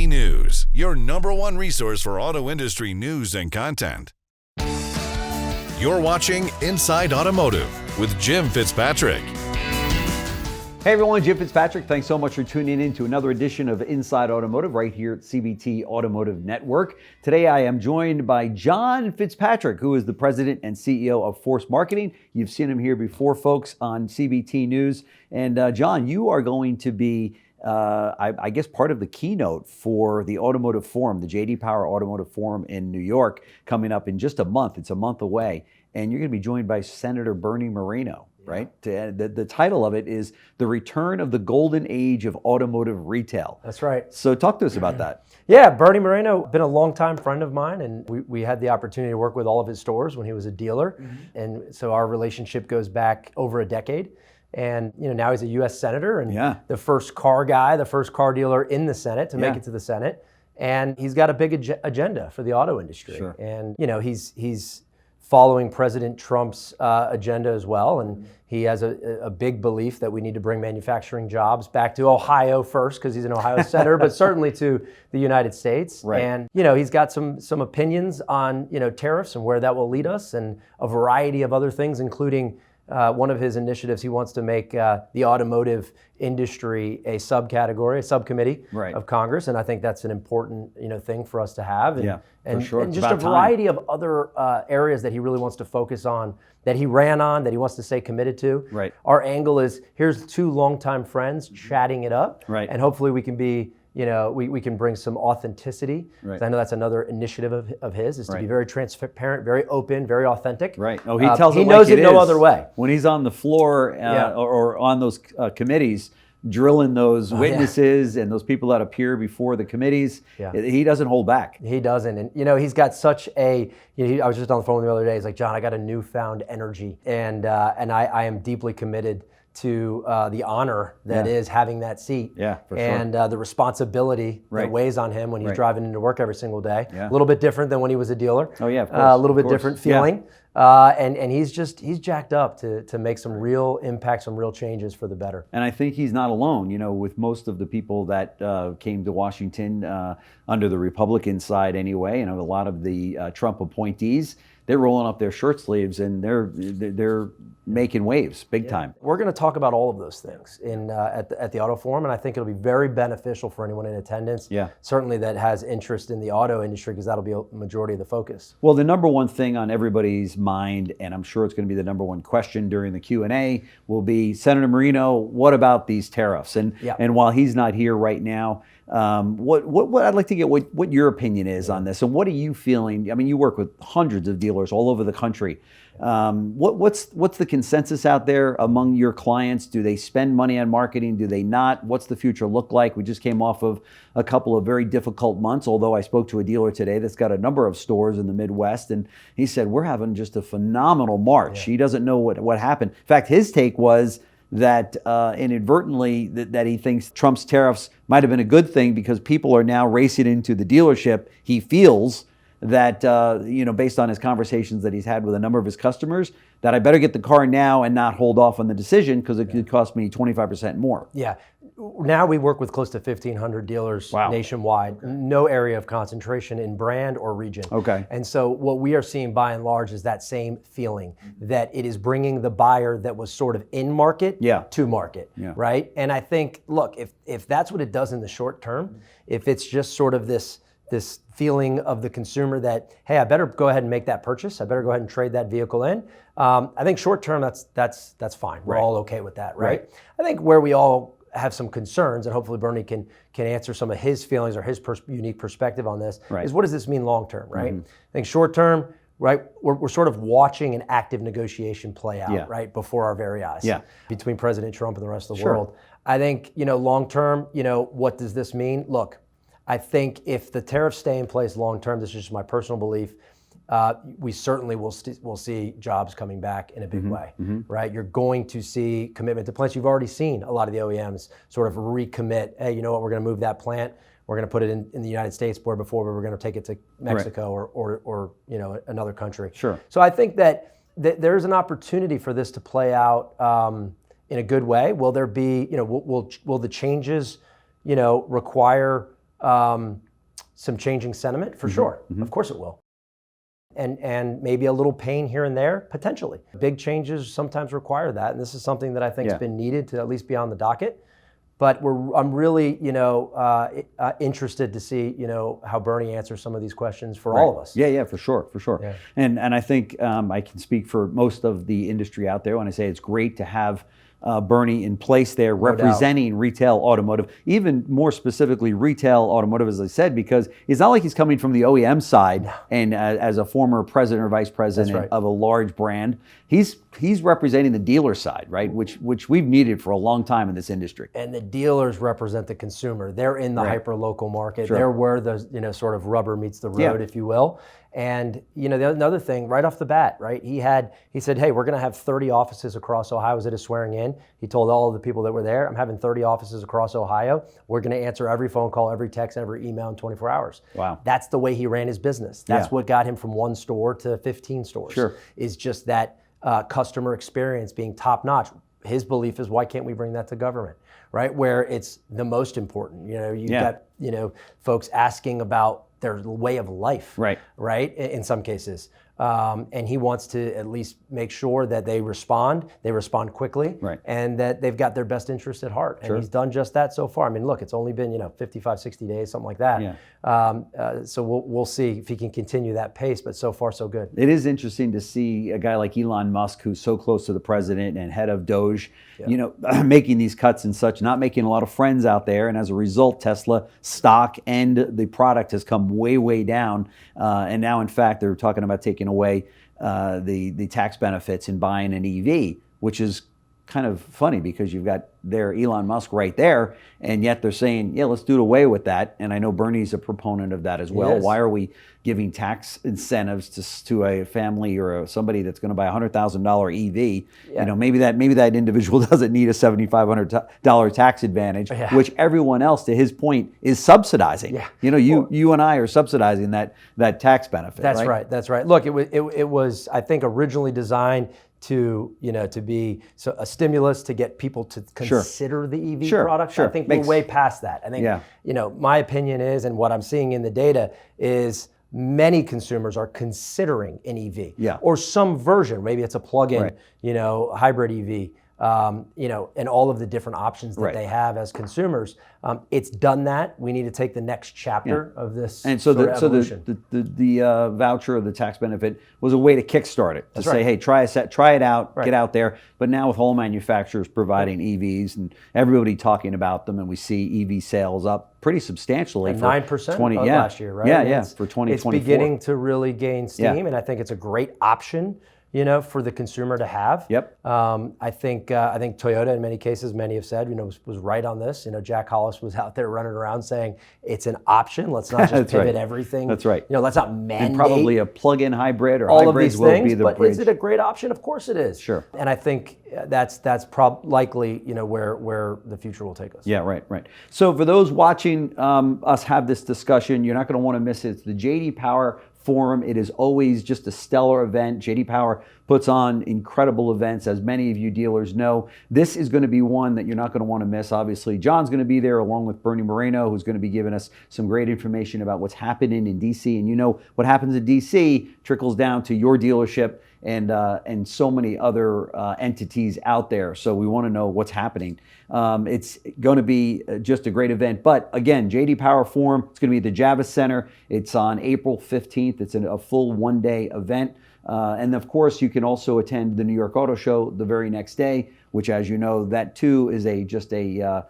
CBT News, your number one resource for auto industry news and content. You're watching Inside Automotive with Jim Fitzpatrick. Hey everyone, Jim Fitzpatrick. Thanks so much for tuning in to another edition of Inside Automotive right here at CBT Automotive Network. Today I am joined by John Fitzpatrick, who is the president and CEO of Force Marketing. You've seen him here before, folks, on CBT News. And John, you are going to be, I guess, part of the keynote for the Automotive Forum, the J.D. Power Automotive Forum in New York, coming up in just a month. It's a month away. And you're going to be joined by Senator Bernie Moreno. Right? The title of it is The Return of the Golden Age of Automotive Retail. That's right. So talk to us about that. Yeah, Bernie Moreno, been a longtime friend of mine, and we had the opportunity to work with all of his stores when he was a dealer. And so our relationship goes back over a decade. And now he's a U.S. Senator and the first car guy, the first car dealer in the Senate to make it to the Senate. And he's got a big agenda for the auto industry. Sure. And he's following President Trump's agenda as well. And he has a big belief that we need to bring manufacturing jobs back to Ohio first, because he's an Ohio senator, but certainly to the United States. Right. And, he's got some opinions on, tariffs and where that will lead us, and a variety of other things, including one of his initiatives. He wants to make the automotive industry a subcategory, a subcommittee of Congress, and I think that's an important thing for us to have. And, for sure. And just a variety of other areas that he really wants to focus on, that he ran on, that he wants to stay committed to. Right. Our angle is, here's two longtime friends chatting it up, and hopefully we can be, we can bring some authenticity. Right. I know that's another initiative of his, is to be very transparent, very open, very authentic. Right. Oh, he tells he it knows like it no other way. When he's on the floor or on those committees, drilling those witnesses and those people that appear before the committees, he doesn't hold back. He doesn't. And, he's got such a, I was just on the phone with him the other day. He's like, John, I got a newfound energy. And I am deeply committed to the honor that is having that seat, and the responsibility that weighs on him when he's driving into work every single day. A little bit different than when he was a dealer. Oh yeah, of course. A little bit different feeling. And he's jacked up to make some real impact, some real changes for the better. And I think he's not alone. With most of the people that came to Washington under the Republican side anyway, a lot of the Trump appointees, they're rolling up their shirt sleeves and they're making waves big time. We're going to talk about all of those things at the Auto Forum, and I think it'll be very beneficial for anyone in attendance. Certainly that has interest in the auto industry, because that'll be a majority of the focus. Well, the number one thing on everybody's mind, and I'm sure it's going to be the number one question during the Q&A, will be, Senator Moreno, what about these tariffs? And while he's not here right now, what I'd like to get what your opinion is on this, and what are you feeling? I mean, you work with hundreds of dealers all over the country. What's the consensus out there among your clients? Do they spend money on marketing? Do they not? What's the future look like? We just came off of a couple of very difficult months, although I spoke to a dealer today that's got a number of stores in the Midwest, and he said, we're having just a phenomenal March. He doesn't know what happened. In fact, his take was that inadvertently that he thinks Trump's tariffs might have been a good thing, because people are now racing into the dealership. He feels that, based on his conversations that he's had with a number of his customers, that I better get the car now and not hold off on the decision, because it could cost me 25% more. Yeah. Now we work with close to 1,500 dealers nationwide. No area of concentration in brand or region. Okay. And so what we are seeing by and large is that same feeling, that it is bringing the buyer that was sort of in market to market, right? And I think, look, if that's what it does in the short term, if it's just sort of this feeling of the consumer that, hey, I better go ahead and make that purchase, I better go ahead and trade that vehicle in, I think short term that's fine. We're all okay with that, right? I think where we all have some concerns, and hopefully Bernie can answer some of his feelings or his unique perspective on this, is what does this mean long term, right? I think short term, right, we're sort of watching an active negotiation play out, right, before our very eyes, between President Trump and the rest of the world. I think, long term, what does this mean? Look, I think if the tariffs stay in place long term, this is just my personal belief, we certainly will see jobs coming back in a big way, right? You're going to see commitment to plants. You've already seen a lot of the OEMs sort of recommit, hey, you know what, we're going to move that plant. We're going to put it in the United States, where before we were going to take it to Mexico or another country. Sure. So I think that there's an opportunity for this to play out in a good way. Will there be, will the changes, require some changing sentiment for sure. Of course it will. And maybe a little pain here and there, potentially. Big changes sometimes require that, and this is something that I think has been needed to at least be on the docket. But I'm really, interested to see, how Bernie answers some of these questions for all of us. Yeah, for sure. Yeah. And I think I can speak for most of the industry out there when I say it's great to have Bernie in place there, representing retail automotive, even more specifically retail automotive, as I said, because it's not like he's coming from the OEM side and as a former president or vice president of a large brand. He's representing the dealer side, right? Which we've needed for a long time in this industry. And the dealers represent the consumer. They're in the hyper local market. They're where the sort of rubber meets the road, if you will. And another thing, right off the bat, right? He said, hey, we're going to have 30 offices across Ohio. I was at his swearing in. He told all of the people that were there, I'm having 30 offices across Ohio. We're going to answer every phone call, every text, and every email in 24 hours. Wow. That's the way he ran his business. That's what got him from one store to 15 stores. Is just that customer experience being top notch. His belief is, why can't we bring that to government, right? Where it's the most important. You've got folks asking about their way of life, right? In some cases. And he wants to at least make sure that they respond quickly, and that they've got their best interest at heart. And he's done just that so far. I mean, look, it's only been 55, 60 days, something like that. So we'll see if he can continue that pace, but so far so good. It is interesting to see a guy like Elon Musk, who's so close to the president and head of Doge, making these cuts and such, not making a lot of friends out there. And as a result, Tesla stock and the product has come way, way down. And now, in fact, they're talking about taking away the tax benefits in buying an EV, which is kind of funny because you've got their Elon Musk right there, and yet they're saying, let's do away with that. And I know Bernie's a proponent of that as well. Why are we giving tax incentives to a family or somebody that's going to buy a $100,000 EV? Maybe that individual doesn't need a $7,500 tax advantage, which everyone else, to his point, is subsidizing. You and I are subsidizing that tax benefit. That's right. Look, it was I think originally designed to be a stimulus to get people to consider the EV product. I think we're way past that. I think my opinion is, and what I'm seeing in the data is, many consumers are considering an EV or some version. Maybe it's a plug-in, hybrid EV. And all of the different options that they have as consumers. It's done that. We need to take the next chapter of this. And so the voucher or the tax benefit was a way to kickstart it, to say, hey, try it out, get out there. But now with all manufacturers providing EVs and everybody talking about them, and we see EV sales up pretty substantially. 9% last year, right? Yeah, for 2024. It's beginning to really gain steam, and I think it's a great option for the consumer to have. I think Toyota, in many cases, many have said, was right on this. Jack Hollis was out there running around saying it's an option. Let's not just pivot everything. That's right. Let's not mandate. And probably a plug-in hybrid or all hybrids of these things, will be the but bridge. Is it a great option? Of course it is. Sure. And I think that's likely where the future will take us. Yeah, right. So for those watching us have this discussion, you're not going to want to miss it. It's the J.D. Power Forum. It is always just a stellar event. J.D. Power puts on incredible events, as many of you dealers know. This is going to be one that you're not going to want to miss. Obviously, John's going to be there along with Bernie Moreno, who's going to be giving us some great information about what's happening in D.C. And what happens in D.C. trickles down to your dealership and so many other entities out there. So we want to know what's happening. It's going to be just a great event. But again, J.D. Power Forum, it's going to be at the Javits Center. It's on April 15th. It's a full one-day event. And of course, you can also attend the New York Auto Show the very next day, which, as you know, that too is an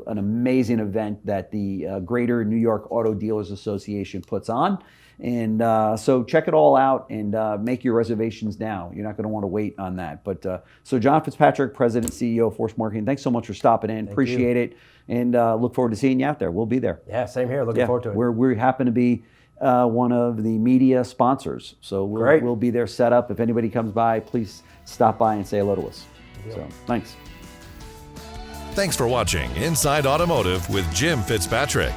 amazing event that the Greater New York Auto Dealers Association puts on. And so check it all out and make your reservations now. You're not going to want to wait on that. But so John Fitzpatrick, President, CEO of Force Marketing, thanks so much for stopping in. Appreciate it. And look forward to seeing you out there. We'll be there. Yeah, same here. Looking forward to it. We happen to be one of the media sponsors. So we'll be there set up. If anybody comes by, please stop by and say hello to us. So thanks. Thanks for watching Inside Automotive with Jim Fitzpatrick.